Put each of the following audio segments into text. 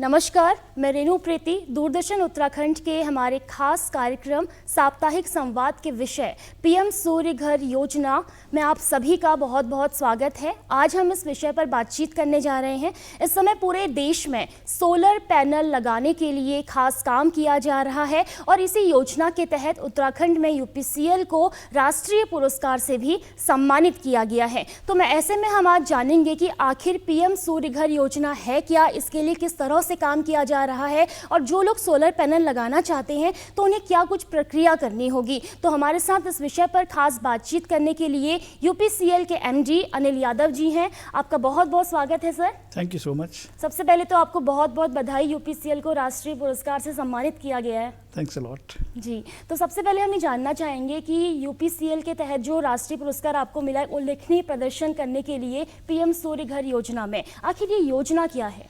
नमस्कार, मैं रेणु प्रीति। दूरदर्शन उत्तराखंड के हमारे खास कार्यक्रम साप्ताहिक संवाद के विषय पीएम सूर्य घर योजना में आप सभी का बहुत बहुत स्वागत है। आज हम इस विषय पर बातचीत करने जा रहे हैं। इस समय पूरे देश में सोलर पैनल लगाने के लिए खास काम किया जा रहा है और इसी योजना के तहत उत्तराखंड में यूपीसीएल को राष्ट्रीय पुरस्कार से भी सम्मानित किया गया है। तो मैं ऐसे में हम आज जानेंगे कि आखिर पीएम सूर्य घर योजना है क्या, इसके लिए किस तरह से काम किया जा रहा है और जो लोग सोलर पैनल लगाना चाहते हैं तो उन्हें क्या कुछ प्रक्रिया करनी होगी। तो हमारे साथ इस विषय पर खास बातचीत करने के लिए यूपीसीएल के एमडी अनिल यादव जी हैं। आपका बहुत बहुत स्वागत है sir. Thank you so much. सबसे पहले तो आपको बहुत बहुत बधाई, यूपीसीएल को राष्ट्रीय पुरस्कार से सम्मानित किया गया है। थैंक्स अ लॉट जी, तो सबसे पहले हम ये जानना चाहेंगे कि यूपीसीएल के तहत जो राष्ट्रीय पुरस्कार आपको मिला है उल्लेखनीय प्रदर्शन करने के लिए पीएम सूर्य घर योजना में, आखिर ये योजना क्या है?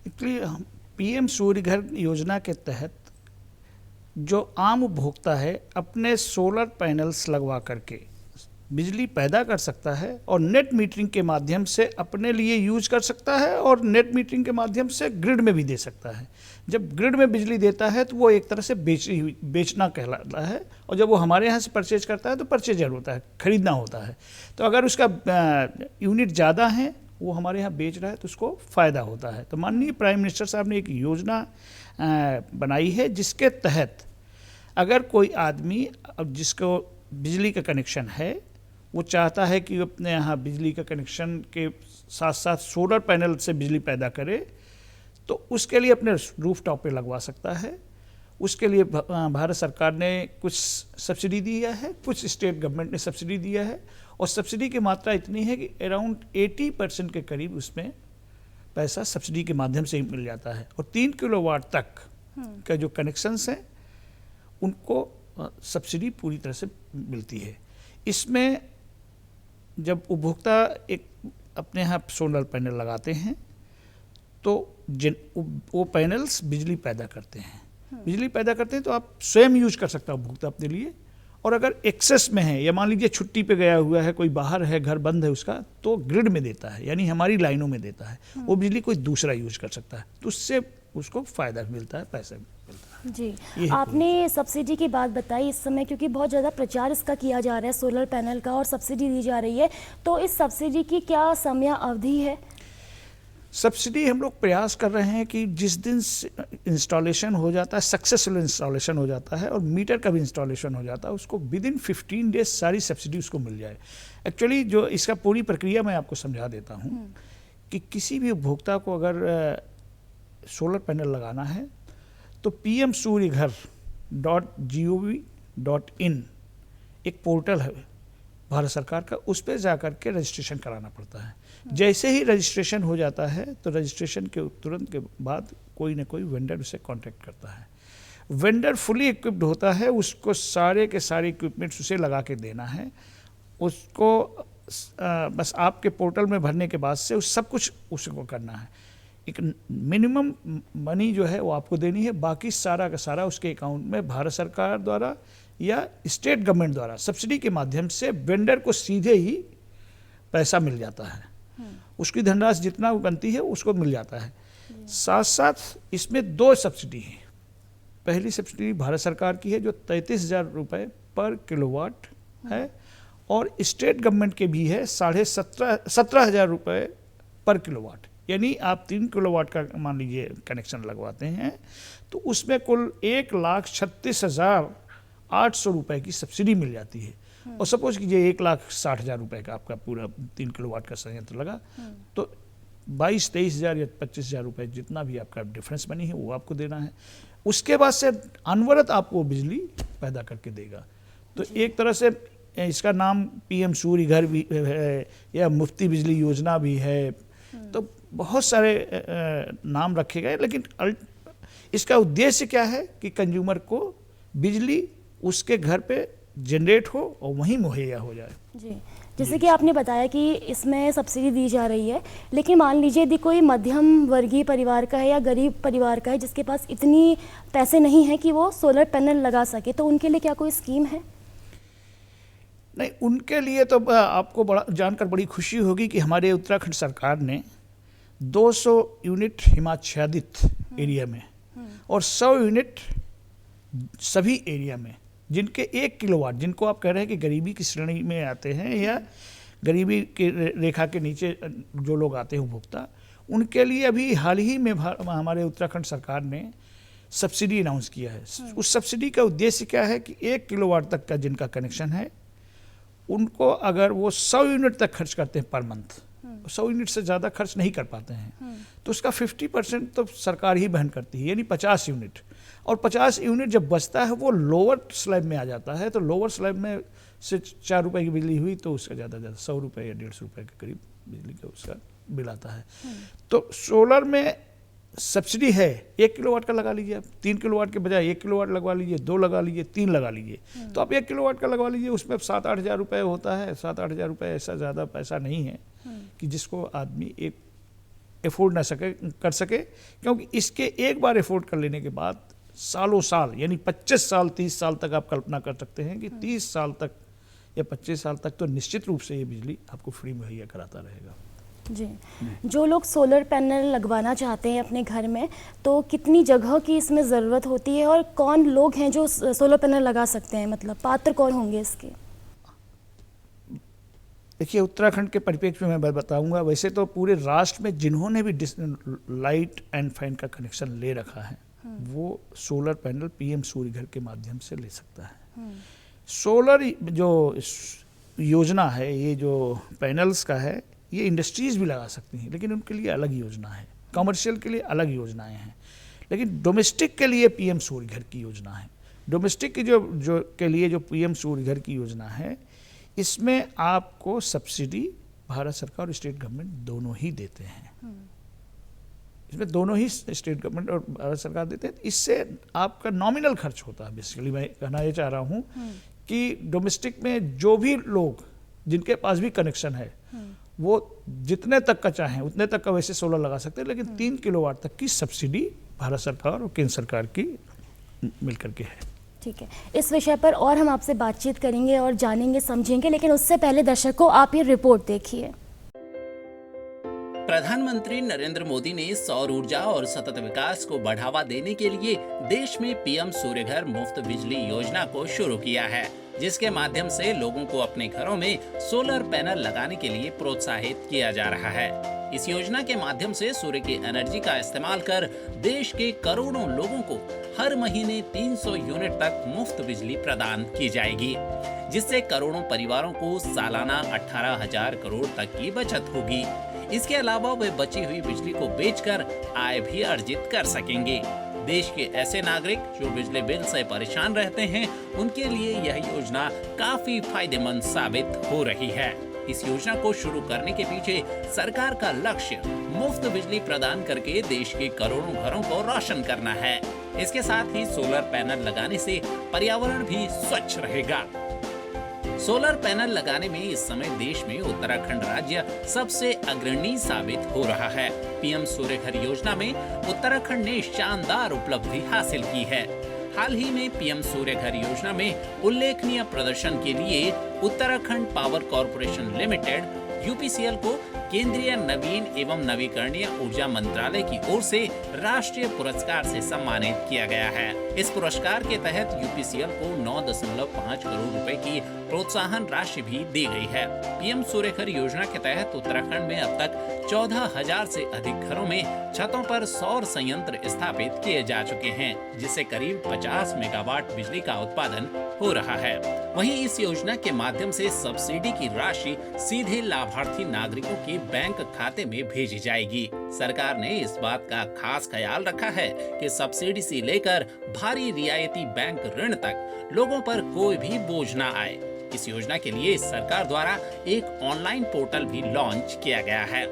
एक्चुअली पीएम सूर्य घर योजना के तहत जो आम उपभोक्ता है अपने सोलर पैनल्स लगवा करके बिजली पैदा कर सकता है और नेट मीटरिंग के माध्यम से अपने लिए यूज कर सकता है और नेट मीटरिंग के माध्यम से ग्रिड में भी दे सकता है। जब ग्रिड में बिजली देता है तो वो एक तरह से बेचना कहलाता है और जब वो हमारे यहाँ से परचेज करता है तो परचेजर होता है, खरीदना होता है। तो अगर उसका यूनिट ज़्यादा है, वो हमारे यहाँ बेच रहा है तो उसको फ़ायदा होता है। तो माननीय प्राइम मिनिस्टर साहब ने एक योजना बनाई है जिसके तहत अगर कोई आदमी जिसको बिजली का कनेक्शन है वो चाहता है कि अपने यहाँ बिजली का कनेक्शन के साथ साथ सोलर पैनल से बिजली पैदा करे तो उसके लिए अपने रूफ टॉप पे लगवा सकता है। उसके लिए भारत सरकार ने कुछ सब्सिडी दिया है, कुछ स्टेट गवर्नमेंट ने सब्सिडी दिया है और सब्सिडी की मात्रा इतनी है कि अराउंड 80% के करीब उसमें पैसा सब्सिडी के माध्यम से ही मिल जाता है और 3 किलोवाट तक का जो कनेक्शंस हैं उनको सब्सिडी पूरी तरह से मिलती है। इसमें जब उपभोक्ता एक अपने यहाँ सोलर पैनल लगाते हैं तो वो पैनल्स बिजली पैदा करते हैं तो आप स्वयं यूज कर सकता है उपभोक्ता अपने लिए। और अगर एक्सेस में है या मान लीजिए छुट्टी पे गया हुआ है, कोई बाहर है, घर बंद है उसका, तो ग्रिड में देता है यानी हमारी लाइनों में देता है, वो बिजली कोई दूसरा यूज कर सकता है तो उससे उसको फ़ायदा मिलता है, पैसा मिलता है। जी, आपने सब्सिडी की बात बताई इस समय, क्योंकि बहुत ज़्यादा प्रचार इसका किया जा रहा है सोलर पैनल का और सब्सिडी दी जा रही है, तो इस सब्सिडी की क्या समय अवधि है? सब्सिडी हम लोग प्रयास कर रहे हैं कि जिस दिन इंस्टॉलेशन हो जाता है, सक्सेसफुल इंस्टॉलेशन हो जाता है और मीटर का भी इंस्टॉलेशन हो जाता है, उसको विद इन 15 डेज सारी सब्सिडी उसको मिल जाए। एक्चुअली जो इसका पूरी प्रक्रिया मैं आपको समझा देता हूँ कि किसी भी उपभोक्ता को अगर सोलर पैनल लगाना है तो pmsuryaghar.gov.in एक पोर्टल है भारत सरकार का, उस पर जा कर के रजिस्ट्रेशन कराना पड़ता है। जैसे ही रजिस्ट्रेशन हो जाता है तो रजिस्ट्रेशन के तुरंत के बाद कोई ना कोई वेंडर उसे कांटेक्ट करता है। वेंडर फुली इक्विप्ड होता है, उसको सारे के सारे इक्विपमेंट्स उसे लगा के देना है। उसको बस आपके पोर्टल में भरने के बाद से उस सब कुछ उसको करना है। एक मिनिमम मनी जो है वो आपको देनी है, बाकी सारा का सारा उसके अकाउंट में भारत सरकार द्वारा या स्टेट गवर्नमेंट द्वारा सब्सिडी के माध्यम से वेंडर को सीधे ही पैसा मिल जाता है। उसकी धनराशि जितना बनती है उसको मिल जाता है। साथ साथ इसमें 2 सब्सिडी हैं। पहली सब्सिडी भारत सरकार की है जो 33,000 रुपये पर किलोवाट है और स्टेट गवर्नमेंट के भी है 17,500 रुपये पर किलोवाट। यानी आप 3 किलोवाट का मान लीजिए कनेक्शन लगवाते हैं तो उसमें कुल 1,36,800 रुपये की सब्सिडी मिल जाती है। और सपोज कीजिए 1,60,000 रुपये का आपका पूरा 3 किलोवाट का संयंत्र लगा तो 22-23,000 या 25,000 रुपये जितना भी आपका डिफरेंस बनी है वो आपको देना है। उसके बाद से अनवरत आपको बिजली पैदा करके देगा। तो एक तरह से इसका नाम पीएम सूर्य घर भी है या मुफ्ती बिजली योजना भी है, तो बहुत सारे नाम रखे गए, लेकिन इसका उद्देश्य क्या है कि कंज्यूमर को बिजली उसके घर पे जनरेट हो और वहीं मुहैया हो जाए। जी, जैसे कि आपने बताया कि इसमें सब्सिडी दी जा रही है, लेकिन मान लीजिए यदि कोई मध्यम वर्गीय परिवार का है या गरीब परिवार का है जिसके पास इतनी पैसे नहीं है कि वो सोलर पैनल लगा सके, तो उनके लिए क्या कोई स्कीम है? नहीं, उनके लिए तो आपको बड़ा जानकर बड़ी खुशी होगी कि हमारे उत्तराखंड सरकार ने 200 यूनिट हिमाच्छादित एरिया में और 100 यूनिट सभी एरिया में, जिनके 1 किलोवाट, जिनको आप कह रहे हैं कि गरीबी की श्रेणी में आते हैं या गरीबी के रेखा के नीचे जो लोग आते हैं उपभोक्ता, उनके लिए अभी हाल ही में हमारे उत्तराखंड सरकार ने सब्सिडी अनाउंस किया है। उस सब्सिडी का उद्देश्य क्या है कि 1 किलोवाट तक का जिनका कनेक्शन है उनको अगर वो 100 यूनिट तक खर्च करते हैं पर मंथ, 100 यूनिट से ज़्यादा खर्च नहीं कर पाते हैं, तो उसका 50% तो सरकार ही वहन करती है, यानी 50 यूनिट। और 50 यूनिट जब बचता है वो लोअर स्लैब में आ जाता है, तो लोअर स्लैब में से 4 रुपए की बिजली हुई तो उसका ज़्यादा 100 रुपये या 150 रुपये के करीब बिजली का उसका बिल आता है। तो सोलर में सब्सिडी है, 1 किलोवाट का लगा लीजिए आप, 3 किलोवाट के बजाय 1 किलोवाट लगवा लीजिए, 2 लगा लीजिए, 3 लगा लीजिए, तो आप 1 किलोवाट का लगवा लीजिए, उसमें 7-8 हज़ार रुपये होता है। 7-8 हज़ार रुपये ऐसा ज़्यादा पैसा नहीं है कि जिसको आदमी एक एफोर्ड ना कर सके, क्योंकि इसके एक बार एफोर्ड कर लेने के बाद सालों साल, यानी 25 साल 30 साल तक आप कल्पना कर सकते हैं कि 30 साल तक या 25 साल तक तो निश्चित रूप से ये बिजली आपको फ्री मुहैया कराता रहेगा। जी, जो लोग सोलर पैनल लगवाना चाहते हैं अपने घर में, तो कितनी जगह की इसमें ज़रूरत होती है और कौन लोग हैं जो सोलर पैनल लगा सकते हैं, मतलब पात्र कौन होंगे इसके? देखिए, उत्तराखंड के परिप्रेक्ष्य में मैं बताऊंगा, वैसे तो पूरे राष्ट्र में जिन्होंने भी लाइट एंड फैन का कनेक्शन ले रखा है वो सोलर पैनल पीएम सूर्य घर के माध्यम से ले सकता है। सोलर जो योजना है, ये जो पैनल्स का है, ये इंडस्ट्रीज भी लगा सकती हैं, लेकिन उनके लिए अलग योजना है, कमर्शियल के लिए अलग योजनाएं हैं, लेकिन डोमेस्टिक के लिए पीएम सूर्य घर की योजना है। डोमेस्टिक की जो के लिए जो पीएम सूर्य घर की योजना है, इसमें आपको सब्सिडी भारत सरकार और स्टेट गवर्नमेंट दोनों ही देते हैं। इसमें दोनों ही स्टेट गवर्नमेंट और भारत सरकार देते हैं। इससे आपका नॉमिनल खर्च होता है। बेसिकली मैं कहना ये चाह रहा हूँ कि डोमेस्टिक में जो भी लोग जिनके पास भी कनेक्शन है वो जितने तक का चाहें उतने तक का वैसे सोलर लगा सकते हैं, लेकिन 3 किलोवाट तक की सब्सिडी भारत सरकार और केंद्र सरकार की मिलकर के है। ठीक है, इस विषय पर और हम आपसे बातचीत करेंगे और जानेंगे समझेंगे, लेकिन उससे पहले दर्शकों आप ये रिपोर्ट देखिए। प्रधानमंत्री नरेंद्र मोदी ने सौर ऊर्जा और सतत विकास को बढ़ावा देने के लिए देश में पीएम सूर्य घर मुफ्त बिजली योजना को शुरू किया है, जिसके माध्यम से लोगों को अपने घरों में सोलर पैनल लगाने के लिए प्रोत्साहित किया जा रहा है। इस योजना के माध्यम से सूर्य की एनर्जी का इस्तेमाल कर देश के करोड़ों लोगों को हर महीने 300 यूनिट तक मुफ्त बिजली प्रदान की जाएगी, जिससे करोड़ों परिवारों को सालाना 18,000 करोड़ तक की बचत होगी। इसके अलावा वे बची हुई बिजली को बेचकर आय भी अर्जित कर सकेंगे। देश के ऐसे नागरिक जो बिजली बिल से परेशान रहते हैं, उनके लिए यह योजना काफी फायदेमंद साबित हो रही है। इस योजना को शुरू करने के पीछे सरकार का लक्ष्य मुफ्त बिजली प्रदान करके देश के करोड़ों घरों को रोशन करना है। इसके साथ ही सोलर पैनल लगाने से पर्यावरण भी स्वच्छ रहेगा। सोलर पैनल लगाने में इस समय देश में उत्तराखंड राज्य सबसे अग्रणी साबित हो रहा है। पीएम सूर्य घर योजना में उत्तराखंड ने शानदार उपलब्धि हासिल की है। हाल ही में पीएम सूर्य घर योजना में उल्लेखनीय प्रदर्शन के लिए Uttarakhand power corporation limited UPCL को केंद्रीय नवीन एवं नवीकरणीय ऊर्जा मंत्रालय की ओर से राष्ट्रीय पुरस्कार से सम्मानित किया गया है। इस पुरस्कार के तहत यूपीसीएल को 9.5 करोड़ रुपए की प्रोत्साहन राशि भी दी गई है। पीएम सूर्य घर योजना के तहत उत्तराखंड में अब तक 14,000 से अधिक घरों में छतों पर सौर संयंत्र स्थापित किए जा चुके हैं, जिससे करीब 50 मेगावाट बिजली का उत्पादन हो रहा है। वहीं इस योजना के माध्यम से सब्सिडी की राशि सीधे लाभार्थी नागरिकों के बैंक खाते में भेजी जाएगी। सरकार ने इस बात का खास ख्याल रखा है कि सब्सिडी से लेकर भारी रियायती बैंक ऋण तक लोगों पर कोई भी बोझ न आए। इस योजना के लिए सरकार द्वारा एक ऑनलाइन पोर्टल भी लॉन्च किया गया है।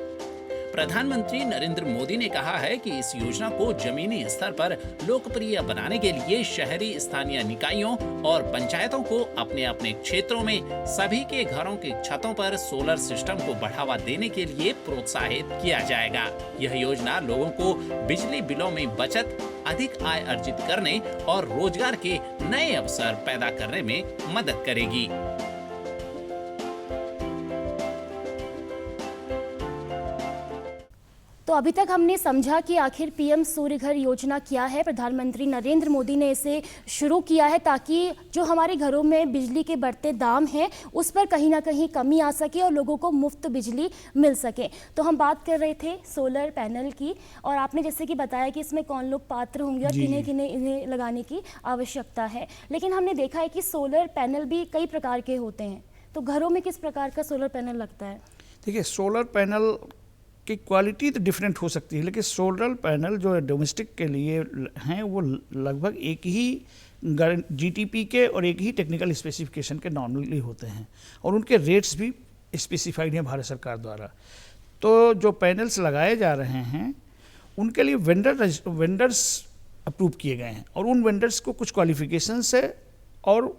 प्रधानमंत्री नरेंद्र मोदी ने कहा है कि इस योजना को जमीनी स्तर पर लोकप्रिय बनाने के लिए शहरी स्थानीय निकायों और पंचायतों को अपने अपने क्षेत्रों में सभी के घरों के छतों पर सोलर सिस्टम को बढ़ावा देने के लिए प्रोत्साहित किया जाएगा। यह योजना लोगों को बिजली बिलों में बचत, अधिक आय अर्जित करने और रोजगार के नए अवसर पैदा करने में मदद करेगी। तो अभी तक हमने समझा कि आखिर पीएम सूर्य घर योजना क्या है। प्रधानमंत्री नरेंद्र मोदी ने इसे शुरू किया है ताकि जो हमारे घरों में बिजली के बढ़ते दाम हैं उस पर कहीं ना कहीं कमी आ सके और लोगों को मुफ्त बिजली मिल सके। तो हम बात कर रहे थे सोलर पैनल की, और आपने जैसे कि बताया कि इसमें कौन लोग पात्र होंगे और किन्हें किन्हें इन्हें लगाने की आवश्यकता है। लेकिन हमने देखा है कि सोलर पैनल भी कई प्रकार के होते हैं, तो घरों में किस प्रकार का सोलर पैनल लगता है? देखिए, सोलर पैनल की क्वालिटी तो डिफरेंट हो सकती है, लेकिन सोलर पैनल जो डोमेस्टिक के लिए हैं वो लगभग एक ही जीटीपी के और एक ही टेक्निकल स्पेसिफिकेशन के नॉर्मली होते हैं, और उनके रेट्स भी स्पेसिफाइड हैं भारत सरकार द्वारा। तो जो पैनल्स लगाए जा रहे हैं उनके लिए वेंडर्स अप्रूव किए गए हैं, और उन वेंडर्स को कुछ क्वालिफिकेशंस है, और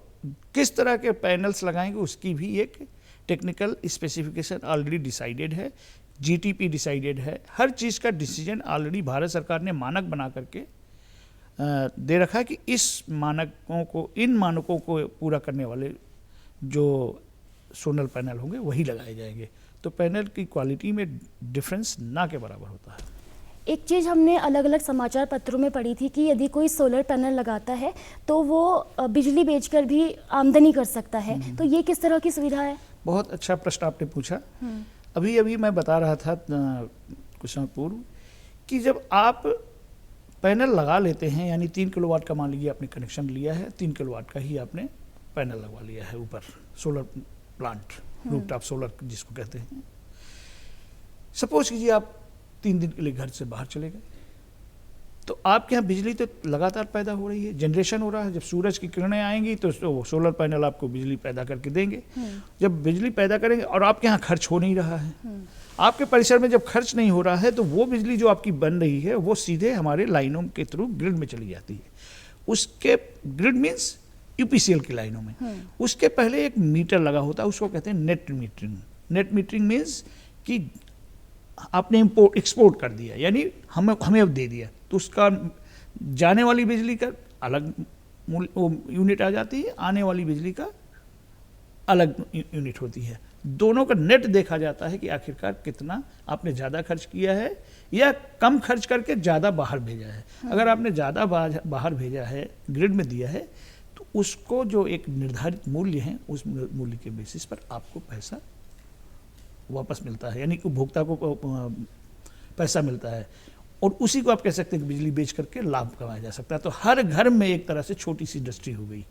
किस तरह के पैनल्स लगाएंगे उसकी भी एक टेक्निकल स्पेसिफिकेशन ऑलरेडी डिसाइडेड है, जीटीपी डिसाइडेड है। हर चीज़ का डिसीजन ऑलरेडी भारत सरकार ने मानक बना करके दे रखा है कि इन मानकों को पूरा करने वाले जो सोलर पैनल होंगे वही लगाए जाएंगे। तो पैनल की क्वालिटी में डिफरेंस ना के बराबर होता है। एक चीज़ हमने अलग अलग समाचार पत्रों में पढ़ी थी कि यदि कोई सोलर पैनल लगाता है तो वो बिजली बेचकर भी आमदनी कर सकता है, तो ये किस तरह की सुविधा है? बहुत अच्छा प्रश्न आपने पूछा। अभी मैं बता रहा था कुछ समय पूर्व कि जब आप पैनल लगा लेते हैं, यानी 3 किलोवाट का मान लीजिए आपने कनेक्शन लिया है, 3 किलोवाट का ही आपने पैनल लगवा लिया है ऊपर, सोलर प्लांट, रूफटॉप सोलर जिसको कहते हैं। सपोज कीजिए आप 3 दिन के लिए घर से बाहर चले गए, तो आपके यहाँ बिजली तो लगातार पैदा हो रही है, जनरेशन हो रहा है। जब सूरज की किरणें आएंगी तो सोलर पैनल आपको बिजली पैदा करके देंगे। जब बिजली पैदा करेंगे और आपके यहाँ खर्च हो नहीं रहा है, आपके परिसर में जब खर्च नहीं हो रहा है, तो वो बिजली जो आपकी बन रही है वो सीधे हमारे लाइनों के थ्रू ग्रिड में चली जाती है। उसके ग्रिड मीन्स यूपीसीएल की लाइनों में उसके पहले एक मीटर लगा होता है, उसको कहते हैं net metering. Net metering means कि आपने एक्सपोर्ट कर दिया, यानी हमें अब दे दिया, तो उसका जाने वाली बिजली का अलग यूनिट आ जाती है, आने वाली बिजली का अलग यूनिट होती है। दोनों का नेट देखा जाता है कि आखिरकार कितना आपने ज़्यादा खर्च किया है या कम खर्च करके ज़्यादा बाहर भेजा है। अगर आपने ज़्यादा बाहर भेजा है, ग्रिड में दिया है, तो उसको जो एक निर्धारित मूल्य है उस मूल्य के बेसिस पर आपको पैसा वापस मिलता है, यानी उपभोक्ता को पैसा मिलता है, और उसी को आप कह सकते हैं कि बिजली बेच करके लाभ कमाया जा सकता है। तो हर घर में एक तरह से छोटी सी इंडस्ट्री हो गई।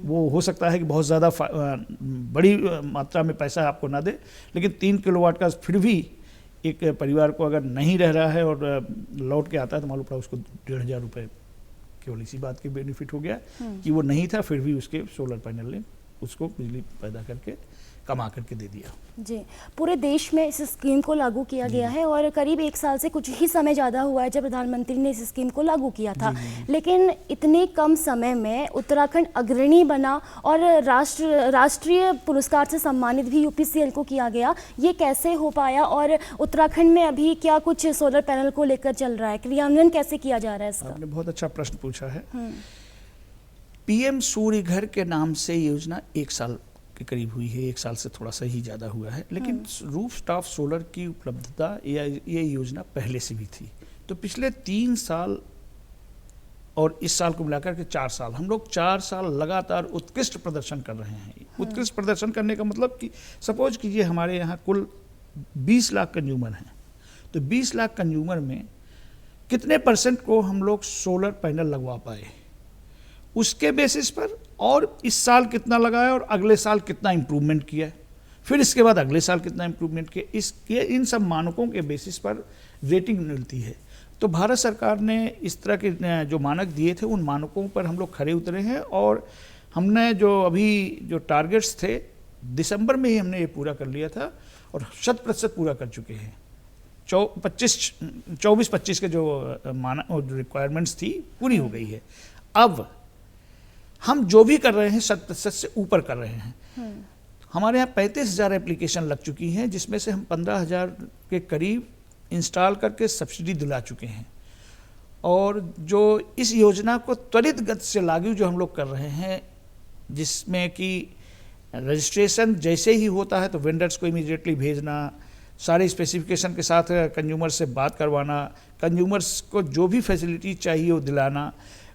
वो हो सकता है कि बहुत ज़्यादा बड़ी मात्रा में पैसा आपको ना दे, लेकिन 3 किलोवाट का फिर भी एक परिवार को अगर नहीं रह रहा है और लौट के आता है तो मालूम पड़ा उसको 1,500 रुपये केवल इसी बात के बेनिफिट हो गया कि वो नहीं था, फिर भी उसके सोलर पैनल ने उसको बिजली पैदा करके कमा करके दे दिया। जी, पूरे देश में इस स्कीम को लागू किया गया है, और करीब 1 साल से कुछ ही समय ज़्यादा हुआ है जब प्रधानमंत्री ने इस स्कीम को लागू किया था। लेकिन इतने कम समय में उत्तराखंड अग्रणी बना और राष्ट्रीय पुरस्कार से सम्मानित भी यूपीसीएल को किया गया। ये कैसे हो पाया, और उत्तराखंड में अभी क्या कुछ सोलर पैनल को लेकर चल रहा है, क्रियान्वयन कैसे किया जा रहा है इसका? आपने बहुत अच्छा प्रश्न पूछा है। पीएम सूर्य घर के नाम से योजना 1 साल के करीब हुई है, 1 साल से थोड़ा सा ही ज़्यादा हुआ है, लेकिन रूफटॉप सोलर की उपलब्धता ये योजना पहले से भी थी। तो पिछले 3 साल और इस साल को मिलाकर के 4 साल, हम लोग 4 साल लगातार उत्कृष्ट प्रदर्शन कर रहे हैं। उत्कृष्ट प्रदर्शन करने का मतलब कि सपोज कीजिए हमारे यहाँ कुल 20 लाख कंज्यूमर हैं, तो 20 लाख कंज्यूमर में कितने % को हम लोग सोलर पैनल लगवा पाए, उसके बेसिस पर, और इस साल कितना लगाया और अगले साल कितना इम्प्रूवमेंट किया, फिर इसके बाद अगले साल कितना इम्प्रूवमेंट किया, इन सब मानकों के बेसिस पर रेटिंग मिलती है। तो भारत सरकार ने इस तरह के जो मानक दिए थे उन मानकों पर हम लोग खरे उतरे हैं, और हमने जो टारगेट्स थे दिसंबर में ही हमने ये पूरा कर लिया था और 100% पूरा कर चुके हैं। 24-25 के जो रिक्वायरमेंट्स थी पूरी हो गई है। अब हम जो भी कर रहे हैं 100% से ऊपर कर रहे हैं। हमारे यहाँ 35,000 एप्लीकेशन लग चुकी हैं, जिसमें से हम 15,000 के करीब इंस्टॉल करके सब्सिडी दिला चुके हैं। और जो इस योजना को त्वरित गति से लागू जो हम लोग कर रहे हैं, जिसमें कि रजिस्ट्रेशन जैसे ही होता है तो वेंडर्स को इमीडिएटली भेजना, सारे स्पेसिफिकेशन के साथ कंज्यूमर से बात करवाना, कंज्यूमर्स को जो भी फैसिलिटी चाहिए वो दिलाना,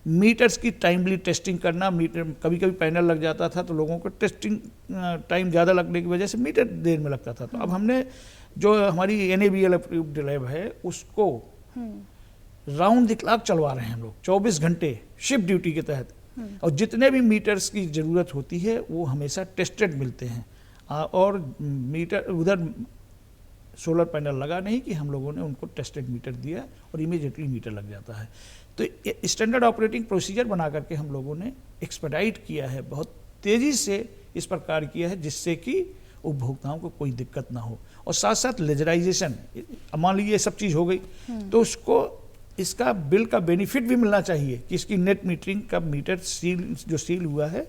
मीटर्स की टाइमली टेस्टिंग करना। मीटर कभी कभी पैनल लग जाता था तो लोगों को टेस्टिंग टाइम ज़्यादा लगने की वजह से मीटर देर में लगता था। तो अब हमने जो हमारी NABL अप्रूव्ड लैब है उसको राउंड द क्लॉक चलवा रहे हैं हम लोग, 24 घंटे शिफ्ट ड्यूटी के तहत। और जितने भी मीटर्स की ज़रूरत होती है वो हमेशा टेस्टेड मिलते हैं। और मीटर उधर सोलर पैनल लगा नहीं कि हम लोगों ने उनको टेस्टेड मीटर दिया और इमीडिएटली मीटर लग जाता है। तो स्टैंडर्ड ऑपरेटिंग प्रोसीजर बना करके हम लोगों ने एक्सपेडाइट किया है, बहुत तेज़ी से इस प्रकार किया है जिससे कि उपभोक्ताओं को कोई दिक्कत ना हो। और साथ साथ लेजराइजेशन, मान लीजिए ये सब चीज़ हो गई तो उसको इसका बिल का बेनिफिट भी मिलना चाहिए कि इसकी नेट मीटरिंग का मीटर सील हुआ है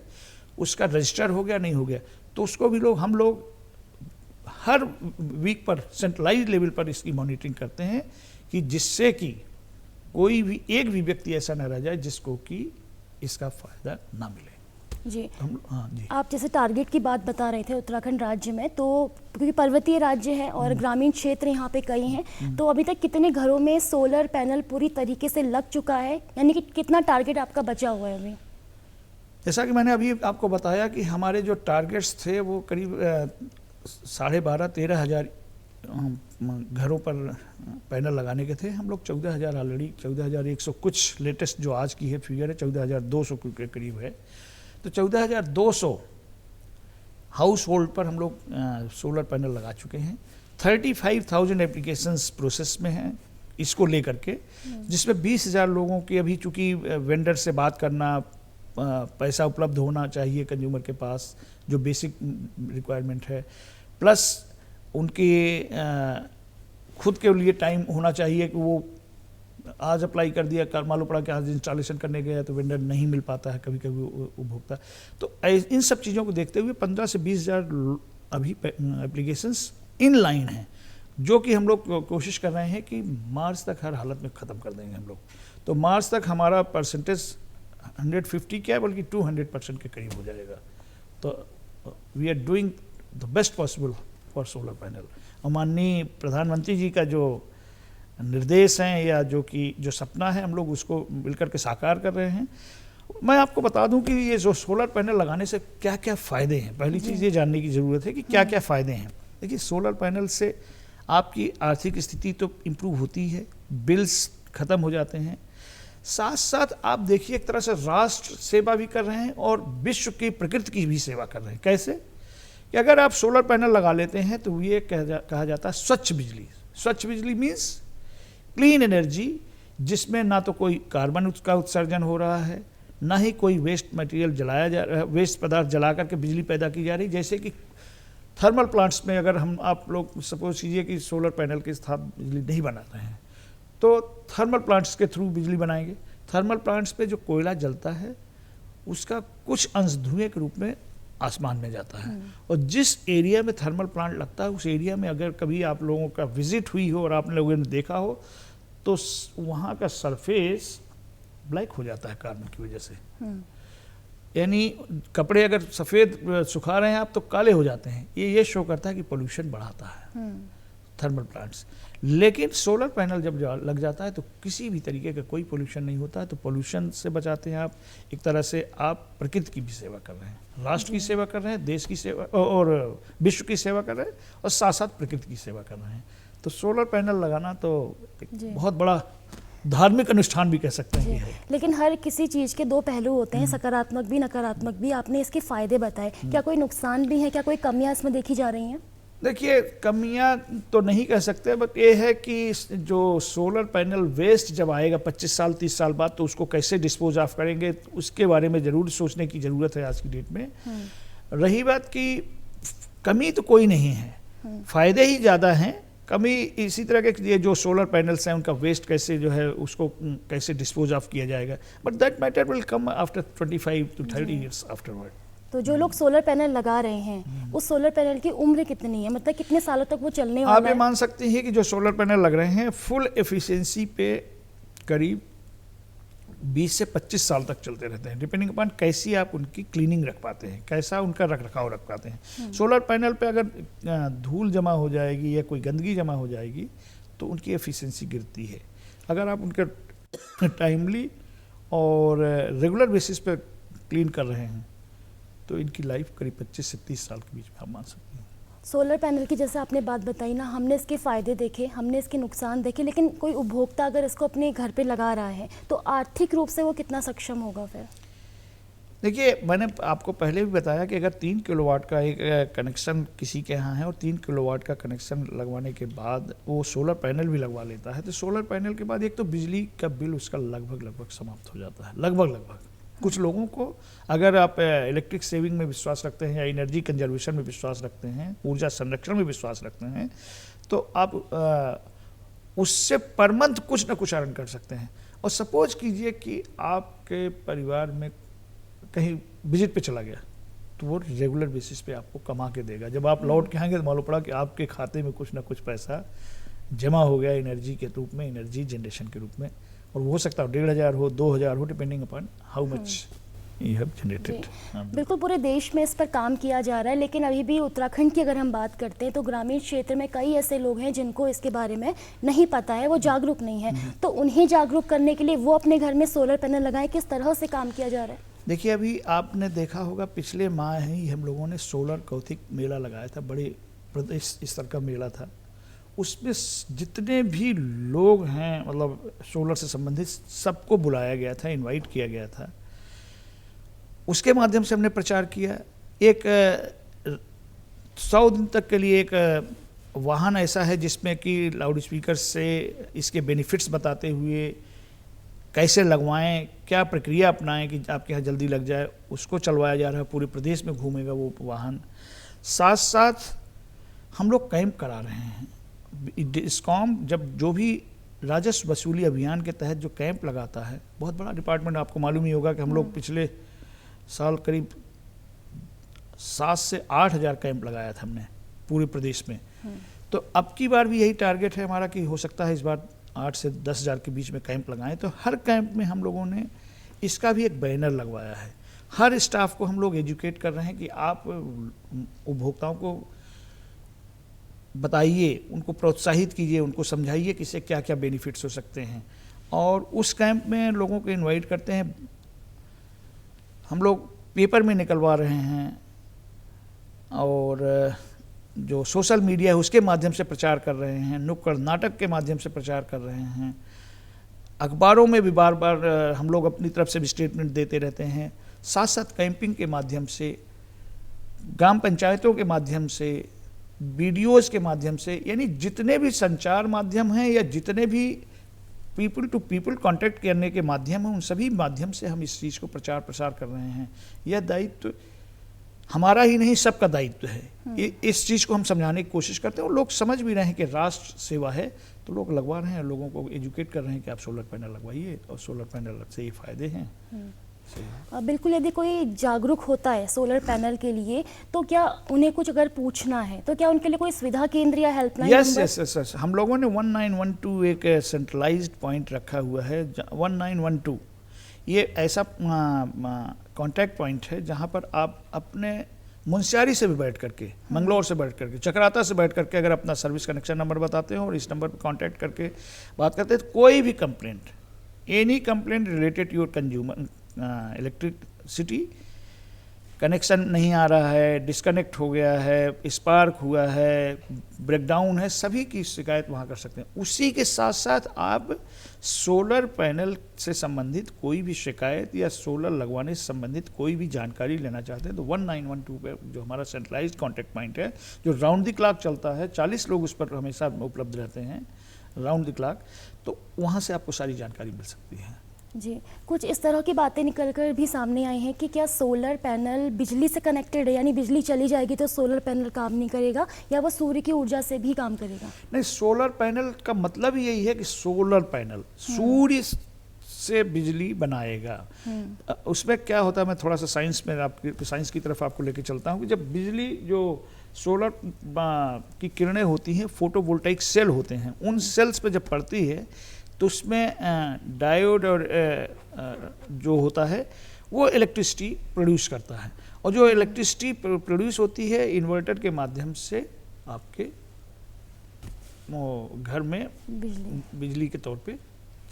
उसका रजिस्टर हो गया नहीं हो गया, तो उसको भी हम लोग हर वीक पर सेंट्रलाइज लेवल पर इसकी मॉनिटरिंग करते हैं कि जिससे कि कोई भी एक भी व्यक्ति ऐसा न रह जाए जिसको कि इसका फायदा ना मिले। जी हाँ जी। आप जैसे टारगेट की बात बता रहे थे उत्तराखंड राज्य में, तो क्योंकि पर्वतीय राज्य है और ग्रामीण क्षेत्र यहाँ पे कई हैं, तो अभी तक कितने घरों में सोलर पैनल पूरी तरीके से लग चुका है, यानी कि कितना टारगेट आपका बचा हुआ है अभी? जैसा कि मैंने अभी आपको बताया कि हमारे जो टारगेट्स थे वो करीब 12,500-13 हज़ार घरों पर पैनल लगाने के थे। हम लोग 14,000 ऑलरेडी, 14,100 कुछ लेटेस्ट जो आज की है फिगर है 14,200 के करीब है। तो 14,200 हाउस होल्ड पर हम लोग सोलर पैनल लगा चुके हैं। 35,000 एप्लीकेशंस प्रोसेस में हैं इसको लेकर के, जिसमें 20,000 लोगों की अभी चूँकि वेंडर से बात करना, पैसा उपलब्ध होना चाहिए कंज्यूमर के पास जो बेसिक रिक्वायरमेंट है, प्लस उनके खुद के लिए टाइम होना चाहिए कि वो आज अप्लाई कर दिया, कल मालूम पड़ा कि आज इंस्टॉलेशन करने गया तो वेंडर नहीं मिल पाता है कभी कभी उपभोक्ता। तो इन सब चीज़ों को देखते हुए 15 से 20,000 अभी एप्लीकेशंस इन लाइन हैं, जो कि हम लोग कोशिश कर रहे हैं कि मार्च तक हर हालत में ख़त्म कर देंगे हम लोग। तो मार्च तक हमारा परसेंटेज 150 क्या बल्कि 200% के करीब हो जाएगा। तो we are doing the best possible for solar panel. और माननीय प्रधानमंत्री जी का जो निर्देश हैं या जो सपना है हम लोग उसको मिलकर के साकार कर रहे हैं। मैं आपको बता दूं कि ये जो सोलर पैनल लगाने से क्या क्या फ़ायदे हैं, पहली चीज़ ये जानने की ज़रूरत है कि क्या क्या फ़ायदे हैं। देखिए, सोलर पैनल से आपकी आर्थिक स्थिति तो इम्प्रूव होती है, बिल्स ख़त्म हो जाते हैं, साथ साथ आप देखिए एक तरह से राष्ट्र सेवा भी कर रहे हैं और विश्व की प्रकृति की भी सेवा कर रहे हैं। कैसे कि अगर आप सोलर पैनल लगा लेते हैं तो ये कहा जाता है स्वच्छ बिजली। स्वच्छ बिजली मीन्स क्लीन एनर्जी, जिसमें ना तो कोई कार्बन का उत्सर्जन हो रहा है, ना ही कोई वेस्ट मटेरियल जलाया जा रहा है, वेस्ट पदार्थ जला करके बिजली पैदा की जा रही। जैसे कि थर्मल प्लांट्स में अगर आप लोग सपोज कीजिए कि सोलर पैनल के साथ बिजली नहीं बना रहे हैं तो थर्मल प्लांट्स के थ्रू बिजली बनाएंगे। थर्मल प्लांट्स पे जो कोयला जलता है उसका कुछ अंश धुएं के रूप में आसमान में जाता है, और जिस एरिया में थर्मल प्लांट लगता है उस एरिया में अगर कभी आप लोगों का विजिट हुई हो और आपने लोगों ने देखा हो तो वहाँ का सरफेस ब्लैक हो जाता है कार्बन की वजह से। यानी कपड़े अगर सफ़ेद सुखा रहे हैं आप तो काले हो जाते हैं। ये शो करता है कि पोल्यूशन बढ़ाता है थर्मल प्लांट्स। लेकिन सोलर पैनल जब लग जाता है तो किसी भी तरीके का कोई पोल्यूशन नहीं होता है। तो पोल्यूशन से बचाते हैं आप, एक तरह से आप प्रकृति की भी सेवा कर रहे हैं, राष्ट्र की सेवा कर रहे हैं, देश की सेवा और विश्व की सेवा कर रहे हैं, और साथ साथ प्रकृति की सेवा कर रहे हैं। तो सोलर पैनल लगाना तो एक बहुत बड़ा धार्मिक अनुष्ठान भी कह सकते हैं है। लेकिन हर किसी चीज़ के दो पहलू होते हैं, सकारात्मक भी नकारात्मक भी। आपने इसके फ़ायदे बताए, क्या कोई नुकसान भी है, क्या कोई कमियां इसमें देखी जा रही हैं? देखिए, कमियां तो नहीं कह सकते, बट ये है कि जो सोलर पैनल वेस्ट जब आएगा 25 साल 30 साल बाद तो उसको कैसे डिस्पोज ऑफ करेंगे, उसके बारे में ज़रूर सोचने की ज़रूरत है आज की डेट में। रही बात की कमी तो कोई नहीं है, फ़ायदे ही ज़्यादा हैं। कमी इसी तरह के ये जो सोलर पैनल्स हैं उनका वेस्ट कैसे जो है उसको कैसे डिस्पोज ऑफ किया जाएगा, but that matter will come after 25 to 30 years afterward. तो जो लोग सोलर पैनल लगा रहे हैं उस सोलर पैनल की उम्र कितनी है, मतलब कितने सालों तक वो चलने वाला है? आप ये मान सकते हैं कि जो सोलर पैनल लग रहे हैं फुल एफिशिएंसी पे करीब 20 से 25 साल तक चलते रहते हैं, डिपेंडिंग अपॉन कैसी आप उनकी क्लीनिंग रख पाते हैं, कैसा उनका रख रखाव रख पाते हैं। सोलर पैनल पे अगर धूल जमा हो जाएगी या कोई गंदगी जमा हो जाएगी तो उनकी एफिशिएंसी गिरती है। अगर आप उनके टाइमली और रेगुलर बेसिस पे क्लीन कर रहे हैं तो इनकी लाइफ करीब 25 से 30 साल के बीच में आप मान सकते हैं। सोलर पैनल की जैसे आपने बात बताई ना, हमने इसके फ़ायदे देखे, हमने इसके नुकसान देखे, लेकिन कोई उपभोक्ता अगर इसको अपने घर पे लगा रहा है तो आर्थिक रूप से वो कितना सक्षम होगा फिर? देखिए, मैंने आपको पहले भी बताया कि अगर 3 किलोवाट का एक कनेक्शन किसी के यहाँ है और 3 किलोवाट का कनेक्शन लगवाने के बाद वो सोलर पैनल भी लगवा लेता है तो सोलर पैनल के बाद एक तो बिजली का बिल उसका लगभग समाप्त हो जाता है। लगभग कुछ लोगों को, अगर आप इलेक्ट्रिक सेविंग में विश्वास रखते हैं या एनर्जी कंजर्वेशन में विश्वास रखते हैं, ऊर्जा संरक्षण में विश्वास रखते हैं, तो आप उससे पर मंथ कुछ ना कुछ अर्न कर सकते हैं। और सपोज कीजिए कि आपके परिवार में कहीं विजिट पे चला गया तो वो रेगुलर बेसिस पे आपको कमा के देगा। जब आप लौट के आएंगे तो मालूम पड़ा कि आपके खाते में कुछ ना कुछ पैसा जमा हो गया एनर्जी के रूप में, एनर्जी जनरेशन के रूप में, और वो हो सकता है 1,500 हो, 2,000 हो, depending upon how much you have generated. बिल्कुल, पूरे देश में इस पर काम किया जा रहा है, लेकिन अभी भी उत्तराखंड की अगर हम बात करते हैं तो ग्रामीण क्षेत्र में कई ऐसे लोग हैं जिनको इसके बारे में नहीं पता है, वो जागरूक नहीं है। तो उन्हें जागरूक करने के लिए वो अपने घर में सोलर पैनल लगाएं, किस तरह से काम किया जा रहा है? देखिए, अभी आपने देखा होगा पिछले माह ही हम लोगों ने सोलर कौतिक मेला लगाया था, बड़े प्रदेश स्तर का मेला था। उसमें जितने भी लोग हैं, मतलब सोलर से संबंधित, सबको बुलाया गया था, इनवाइट किया गया था। उसके माध्यम से हमने प्रचार किया। एक 100 दिन तक के लिए एक वाहन ऐसा है जिसमें कि लाउड स्पीकर से इसके बेनिफिट्स बताते हुए कैसे लगवाएं, क्या प्रक्रिया अपनाएं कि आपके यहाँ जल्दी लग जाए, उसको चलवाया जा रहा है। पूरे प्रदेश में घूमेगा वो वाहन। साथ साथ हम लोग कैंप करा रहे हैं। डिस्कॉम जब जो भी राजस्व वसूली अभियान के तहत जो कैंप लगाता है, बहुत बड़ा डिपार्टमेंट, आपको मालूम ही होगा कि हम लोग पिछले साल करीब 7 से 8 हज़ार कैंप लगाया था हमने पूरे प्रदेश में। तो अब की बार भी यही टारगेट है हमारा कि हो सकता है इस बार 8 से 10 हज़ार के बीच में कैंप लगाएं। तो हर कैंप में हम लोगों ने इसका भी एक बैनर लगवाया है। हर स्टाफ को हम लोग एजुकेट कर रहे हैं कि आप उपभोक्ताओं को बताइए, उनको प्रोत्साहित कीजिए, उनको समझाइए कि इससे क्या क्या बेनिफिट्स हो सकते हैं। और उस कैंप में लोगों को इनवाइट करते हैं। हम लोग पेपर में निकलवा रहे हैं और जो सोशल मीडिया है उसके माध्यम से प्रचार कर रहे हैं, नुक्कड़ नाटक के माध्यम से प्रचार कर रहे हैं, अखबारों में भी बार बार हम लोग अपनी तरफ से भी स्टेटमेंट देते रहते हैं। साथ साथ कैंपिंग के माध्यम से, ग्राम पंचायतों के माध्यम से, वीडियोज़ के माध्यम से, यानी जितने भी संचार माध्यम हैं या जितने भी पीपल टू पीपल कांटेक्ट करने के माध्यम हैं, उन सभी माध्यम से हम इस चीज़ को प्रचार प्रसार कर रहे हैं। यह दायित्व हमारा ही नहीं, सबका दायित्व है। इस चीज़ को हम समझाने की कोशिश करते हैं और लोग समझ भी रहे हैं कि राष्ट्र सेवा है, तो लोग लगवा रहे हैं, लोगों को एजुकेट कर रहे हैं कि आप सोलर पैनल लगवाइए और सोलर पैनल से ये फ़ायदे हैं। बिल्कुल, यदि कोई जागरूक होता है सोलर पैनल के लिए तो क्या उन्हें कुछ अगर पूछना है तो क्या उनके लिए कोई सुविधा केंद्र या हेल्पलाइन? यस, हम लोगों ने 1912 एक सेंट्रलाइज्ड पॉइंट रखा हुआ है। 1912 ये ऐसा कांटेक्ट पॉइंट है जहां पर आप अपने मुंशियारी से भी बैठ करके, मंगलौर से बैठ करके, चक्राता से बैठ करके अगर अपना सर्विस कनेक्शन नंबर बताते हो और इस नंबर पर कांटेक्ट करके बात करते हैं, तो कोई भी complaint, any complaint related to your consumer electricity, connection नहीं आ रहा है, डिस्कनेक्ट हो गया है, स्पार्क हुआ है, ब्रेकडाउन है, सभी की शिकायत वहाँ कर सकते हैं। उसी के साथ साथ आप सोलर पैनल से संबंधित कोई भी शिकायत या सोलर लगवाने से संबंधित कोई भी जानकारी लेना चाहते हैं तो 1912 पे जो हमारा सेंट्रलाइज्ड कॉन्टैक्ट पॉइंट है, जो राउंड द क्लॉक चलता है, 40 लोग उस पर हमेशा उपलब्ध रहते हैं राउंड द क्लॉक, तो वहाँ से आपको सारी जानकारी मिल सकती है। जी, कुछ इस तरह की बातें निकलकर भी सामने आई हैं कि क्या सोलर पैनल बिजली से कनेक्टेड है, यानी बिजली चली जाएगी तो सोलर पैनल काम नहीं करेगा, या वो सूर्य की ऊर्जा से भी काम करेगा? नहीं, सोलर पैनल का मतलब ही यही है कि सोलर पैनल सूर्य से बिजली बनाएगा। उसमें क्या होता है, मैं थोड़ा सा साइंस की तरफ आपको लेके चलता हूँ कि जब बिजली, जो सोलर की किरणें होती हैं, फोटोवोल्टाइक सेल होते हैं, उन सेल्स पे जब पड़ती है तो उसमें डायोड और जो होता है वो इलेक्ट्रिसिटी प्रोड्यूस करता है, और जो इलेक्ट्रिसिटी प्रोड्यूस होती है इन्वर्टर के माध्यम से आपके घर में बिजली के तौर पे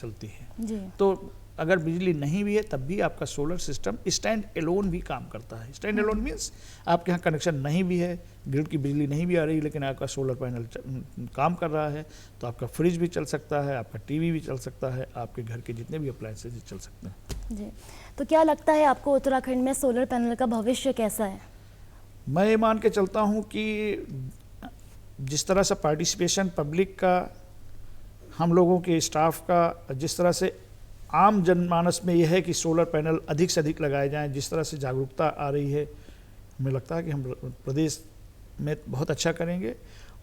चलती है जी। तो अगर बिजली नहीं भी है तब भी आपका सोलर सिस्टम स्टैंड एलोन भी काम करता है। स्टैंड एलोन मीन्स आपके यहाँ कनेक्शन नहीं भी है, ग्रिड की बिजली नहीं भी आ रही, लेकिन आपका सोलर पैनल काम कर रहा है, तो आपका फ्रिज भी चल सकता है, आपका टीवी भी चल सकता है, आपके घर के जितने भी अप्लायंसेज चल सकते हैं। जी, तो क्या लगता है आपको उत्तराखंड में सोलर पैनल का भविष्य कैसा है? मैं ये मान के चलता हूँ कि जिस तरह से पार्टिसिपेशन पब्लिक का, हम लोगों के स्टाफ का, जिस तरह से आम जनमानस में यह है कि सोलर पैनल अधिक से अधिक लगाए जाएं, जिस तरह से जागरूकता आ रही है, हमें लगता है कि हम प्रदेश में बहुत अच्छा करेंगे।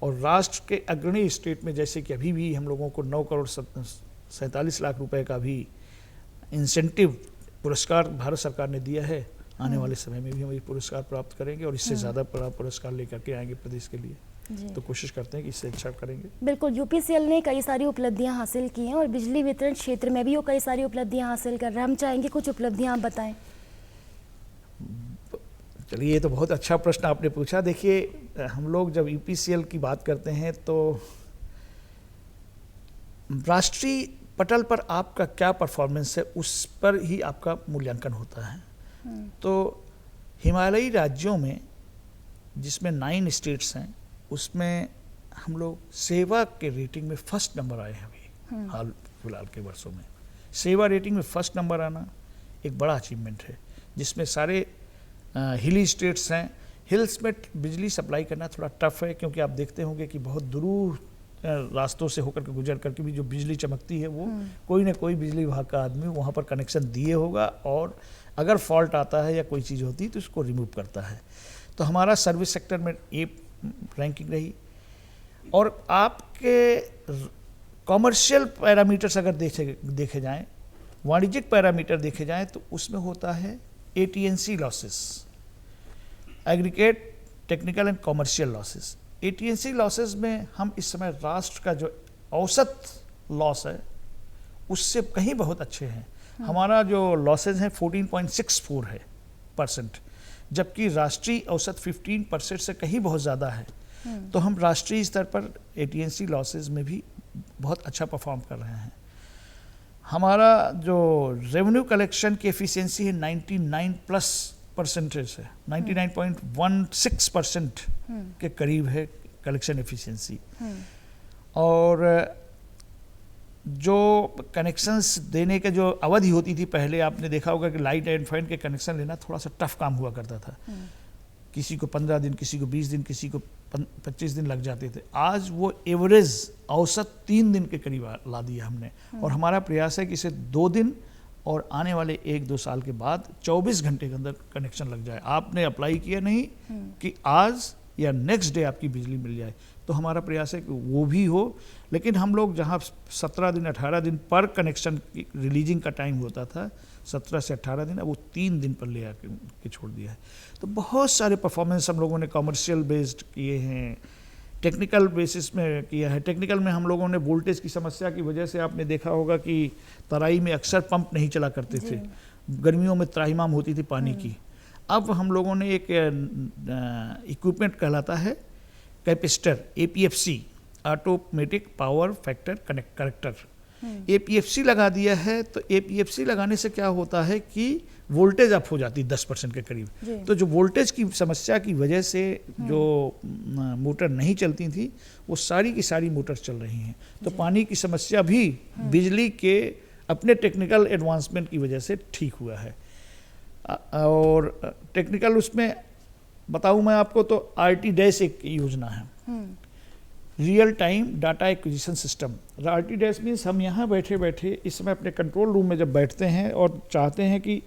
और राष्ट्र के अग्रणी स्टेट में जैसे कि अभी भी हम लोगों को 9 करोड़ 47 लाख रुपए का भी इंसेंटिव पुरस्कार भारत सरकार ने दिया है, आने वाले समय में भी हम ये पुरस्कार प्राप्त करेंगे और इससे ज़्यादा बड़ा पुरस्कार लेकर के आएंगे प्रदेश के लिए। तो कोशिश करते हैं कि इससे अच्छा करेंगे। बिल्कुल, यूपीसीएल ने कई सारी उपलब्धियां हासिल की हैं और बिजली वितरण क्षेत्र में भी वो कई सारी उपलब्धियां हासिल कर रहा है। हम चाहेंगे कुछ उपलब्धियां आप बताएं। चलिए, ये तो बहुत अच्छा प्रश्न आपने पूछा। देखिए, हम लोग जब यूपीसीएल की बात करते हैं तो राष्ट्रीय पटल पर आपका क्या परफॉर्मेंस है उस पर ही आपका मूल्यांकन होता है। तो हिमालयी राज्यों में जिसमें 9 स्टेट्स हैं उसमें हम लोग सेवा के रेटिंग में फर्स्ट नंबर आए हैं अभी हाल फिलहाल के वर्षों में। सेवा रेटिंग में फर्स्ट नंबर आना एक बड़ा अचीवमेंट है, जिसमें सारे हिली स्टेट्स हैं। हिल्स में बिजली सप्लाई करना थोड़ा टफ है, क्योंकि आप देखते होंगे कि बहुत दूर रास्तों से होकर के गुजर करके भी जो बिजली चमकती है वो कोई ना कोई बिजली विभाग का आदमी वहाँ पर कनेक्शन दिए होगा, और अगर फॉल्ट आता है या कोई चीज़ होती है तो उसको रिमूव करता है। तो हमारा सर्विस सेक्टर में ए रैंकिंग रही। और आपके कॉमर्शियल पैरामीटर्स अगर देखे जाएं, वाणिज्यिक पैरामीटर देखे जाएं, तो उसमें होता है AT&C losses, aggregate technical and commercial losses. AT&C losses में हम इस समय राष्ट्र का जो औसत लॉस है उससे कहीं बहुत अच्छे हैं। हमारा जो लॉसेज है 14.64 है %, जबकि राष्ट्रीय औसत 15% से कहीं बहुत ज़्यादा है। तो हम राष्ट्रीय स्तर पर AT&C लॉसेज में भी बहुत अच्छा परफॉर्म कर रहे हैं। हमारा जो रेवेन्यू कलेक्शन की एफिशिएंसी है 99% है, 99.16% के करीब है कलेक्शन एफिशिएंसी। और जो कनेक्शंस देने के जो अवधि होती थी, पहले आपने देखा होगा कि लाइट एंड फैन के कनेक्शन लेना थोड़ा सा टफ काम हुआ करता था। किसी को 15 दिन, किसी को 20 दिन, किसी को 25 दिन लग जाते थे। आज वो एवरेज औसत 3 दिन के करीब ला दिया हमने, और हमारा प्रयास है कि इसे 2 दिन और आने वाले 1-2 साल के बाद 24 घंटे के अंदर कनेक्शन लग जाए। आपने अप्लाई किया नहीं कि आज या नेक्स्ट डे आपकी बिजली मिल जाए। तो हमारा प्रयास है कि वो भी हो, लेकिन हम लोग जहाँ 17 दिन 18 दिन पर कनेक्शन की रिलीजिंग का टाइम होता था, 17 से 18 दिन, अब वो 3 दिन पर ले आके छोड़ दिया है। तो बहुत सारे परफॉर्मेंस हम लोगों ने कमर्शियल बेस्ड किए हैं, टेक्निकल बेसिस में किया है। टेक्निकल में हम लोगों ने वोल्टेज की समस्या की वजह से आपने देखा होगा कि तराई में अक्सर पंप नहीं चला करते थे, गर्मियों में त्राहिमाम होती थी पानी की। अब हम लोगों ने एक इक्विपमेंट कहलाता है capacitor, APFC, automatic power factor character, APFC लगा दिया है। तो APFC लगाने से क्या होता है कि वोल्टेज अप हो जाती है 10% के करीब। तो जो वोल्टेज की समस्या की वजह से जो मोटर नहीं चलती थी, वो सारी की सारी मोटर चल रही हैं। तो पानी की समस्या भी बिजली के अपने टेक्निकल एडवांसमेंट की वजह से ठीक हुआ है। और टेक्निकल उसमें बताऊं मैं आपको तो RT- एक योजना है, real time data acquisition system. RT- means हम यहाँ बैठे बैठे इस समय अपने कंट्रोल रूम में जब बैठते हैं और चाहते हैं कि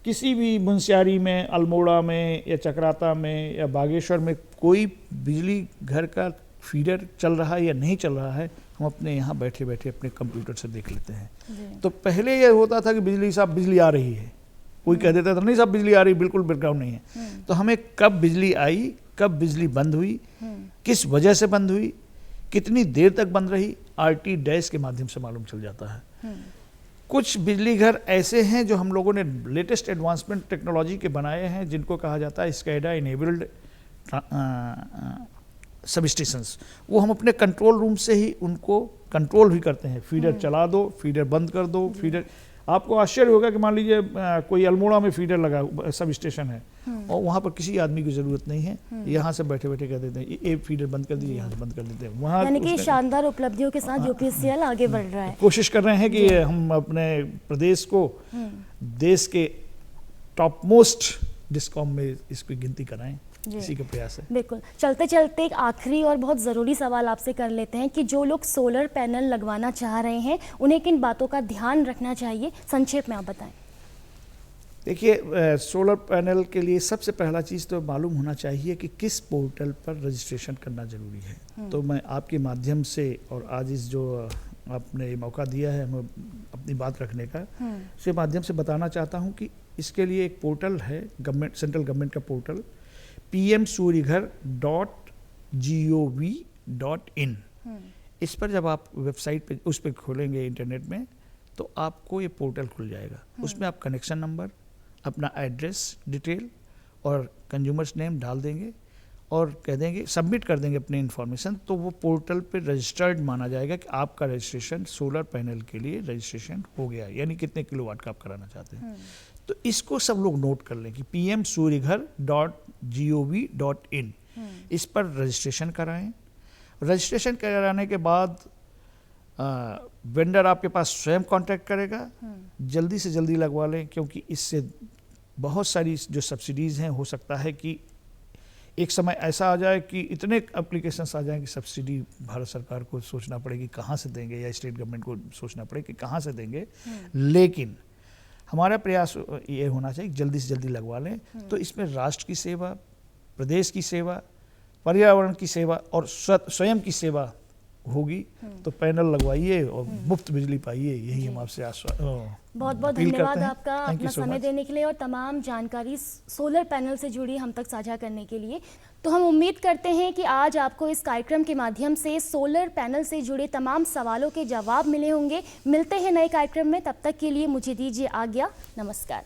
किसी भी मुंशियारी में, अल्मोड़ा में या चक्राता में या बागेश्वर में कोई बिजली घर का फीडर चल रहा है या नहीं चल रहा है, हम अपने यहाँ बैठे बैठे अपने कंप्यूटर से देख लेते हैं। तो पहले ये होता था कि बिजली साहब बिजली आ रही है, कोई कह देता था नहीं साहब बिजली आ रही, बिल्कुल बैकग्राउंड नहीं है। तो हमें कब बिजली आई, कब बिजली बंद हुई, किस वजह से बंद हुई, कितनी देर तक बंद रही, RT डैश के माध्यम से मालूम चल जाता है। कुछ बिजली घर ऐसे हैं जो हम लोगों ने लेटेस्ट एडवांसमेंट टेक्नोलॉजी के बनाए हैं, जिनको कहा जाता है स्कैडा इनेबल्ड सब स्टेशंस। वो हम अपने कंट्रोल रूम से ही उनको कंट्रोल भी करते हैं। फीडर चला दो, फीडर बंद कर दो, फीडर। आपको आश्चर्य होगा कि मान लीजिए कोई अल्मोड़ा में फीडर लगा सब स्टेशन है और वहाँ पर किसी आदमी की ज़रूरत नहीं है, यहाँ से बैठे बैठे कह देते हैं ये फीडर बंद कर दीजिए, यहाँ से बंद कर देते हैं। वहाँ यानी कि शानदार उपलब्धियों के साथ UPCL आगे बढ़ रहा है। कोशिश कर रहे हैं कि हम अपने प्रदेश को देश के टॉप मोस्ट डिस्कॉम में इसकी गिनती कराएं, इसी का प्रयास है। बिल्कुल। चलते चलते एक आखिरी और बहुत ज़रूरी सवाल आपसे कर लेते हैं कि जो लोग सोलर पैनल लगवाना चाह रहे हैं उन्हें किन बातों का ध्यान रखना चाहिए, संक्षेप में आप बताएं। देखिए, सोलर पैनल के लिए सबसे पहला चीज़ तो मालूम होना चाहिए कि किस पोर्टल पर रजिस्ट्रेशन करना ज़रूरी है। तो मैं आपके माध्यम से और आज इस जो आपने ये मौका दिया है हमें अपनी बात रखने का, इसके माध्यम से बताना चाहता हूँ कि इसके लिए एक पोर्टल है गवर्नमेंट, सेंट्रल गवर्नमेंट का पोर्टल pmsuryaghar.gov.in। इस पर जब आप वेबसाइट पे उस पर खोलेंगे इंटरनेट में तो आपको ये पोर्टल खुल जाएगा। उसमें आप कनेक्शन नंबर, अपना एड्रेस डिटेल और कंज्यूमर्स नेम डाल देंगे और कह देंगे, सबमिट कर देंगे अपनी इन्फॉर्मेशन, तो वो पोर्टल पे रजिस्टर्ड माना जाएगा कि आपका रजिस्ट्रेशन सोलर पैनल के लिए रजिस्ट्रेशन हो गया, यानी कितने किलोवाट का आप कराना चाहते हैं। तो इसको सब लोग नोट कर लें कि pmsuryaghar.gov.in, इस पर रजिस्ट्रेशन कराएं। रजिस्ट्रेशन कराने के बाद वेंडर आपके पास स्वयं कांटेक्ट करेगा। जल्दी से जल्दी लगवा लें, क्योंकि इससे बहुत सारी जो सब्सिडीज़ हैं, हो सकता है कि एक समय ऐसा आ जाए कि इतने एप्लीकेशंस आ जाएं कि सब्सिडी भारत सरकार को सोचना पड़ेगी कहाँ से देंगे, या स्टेट गवर्नमेंट को सोचना पड़े कि कहाँ से देंगे। लेकिन हमारा प्रयास ये होना चाहिए जल्दी से जल्दी लगवा लें। तो इसमें राष्ट्र की सेवा, प्रदेश की सेवा, पर्यावरण की सेवा और स्वयं की सेवा होगी। तो पैनल लगवाइए और मुफ्त बिजली पाइए, यही हम आपसे बहुत बहुत धन्यवाद आपका अपना समय देने के लिए और तमाम जानकारी सोलर पैनल से जुड़ी हम तक साझा करने के लिए। तो हम उम्मीद करते हैं कि आज आपको इस कार्यक्रम के माध्यम से सोलर पैनल से जुड़े तमाम सवालों के जवाब मिले होंगे। मिलते हैं नए कार्यक्रम में, तब तक के लिए मुझे दीजिए आज्ञा। नमस्कार।